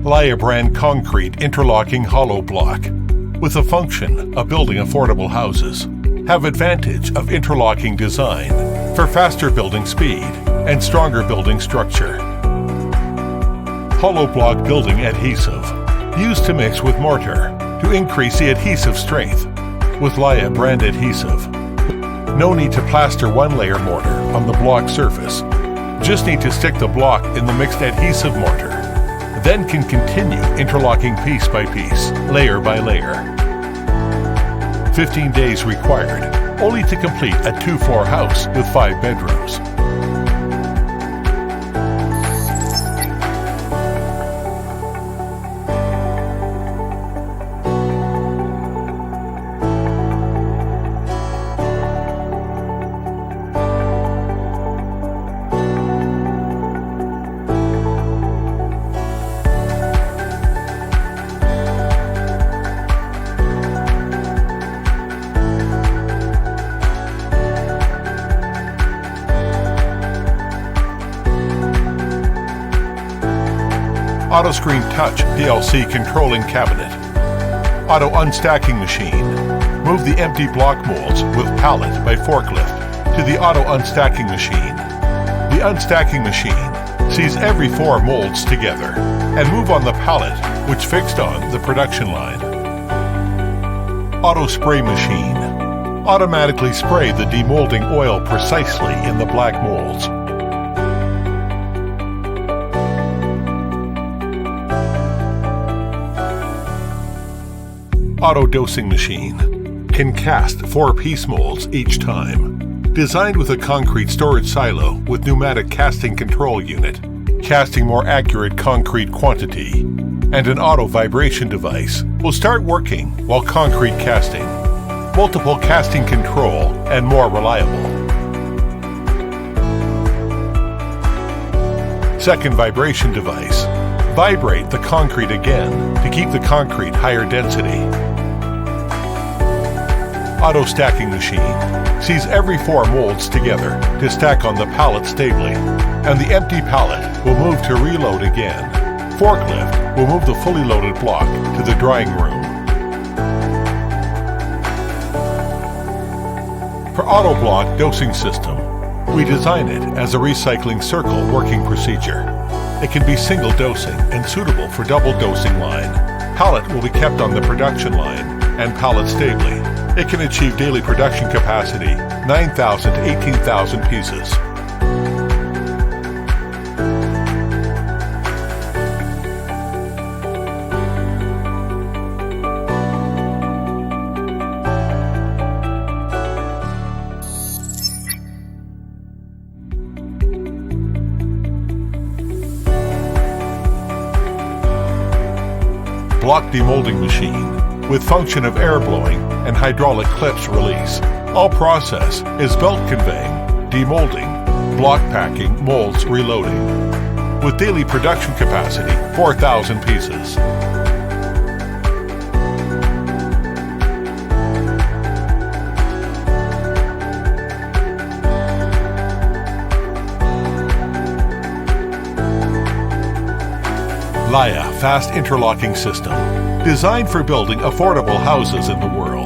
LYA brand concrete interlocking hollow block. With the function of building affordable houses, have advantage of interlocking design for faster building speed and stronger building structure. Hollow block building adhesive, used to mix with mortar to increase the adhesive strength. With LYA brand adhesive, no need to plaster one layer mortar on the block surface. Just need to stick the block in the mixed adhesive mortar, then can continue interlocking piece by piece, layer by layer. 15 days required, only to complete a 2-floor house with 5 bedrooms. Auto screen touch PLC controlling cabinet. Auto unstacking machine. Move the empty block molds with pallet by forklift to the auto unstacking machine. The unstacking machine sees every 4 molds together and move on the pallet which fixed on the production line. Auto spray machine. Automatically spray the demolding oil precisely in the black molds. Auto dosing machine can cast 4-piece molds each time. Designed with a concrete storage silo with pneumatic casting control unit, casting more accurate concrete quantity, and an auto vibration device will start working while concrete casting. Multiple casting control and more reliable. Second vibration device. Vibrate the concrete again to keep the concrete higher density. Auto stacking machine sees every 4 molds together to stack on the pallet stably, and the empty pallet will move to reload again. Forklift will move the fully loaded block to the drying room. For auto block dosing system, we design it as a recycling circle working procedure. It can be single dosing and suitable for double dosing line. Pallet will be kept on the production line and pallet stably. It can achieve daily production capacity 9,000 to 18,000 pieces. Block demolding machine with function of air blowing and hydraulic clips release. All process is belt conveying, demolding, block packing, molds reloading. With daily production capacity 4,000 pieces. LYA Fast Interlocking System, designed for building affordable houses in the world.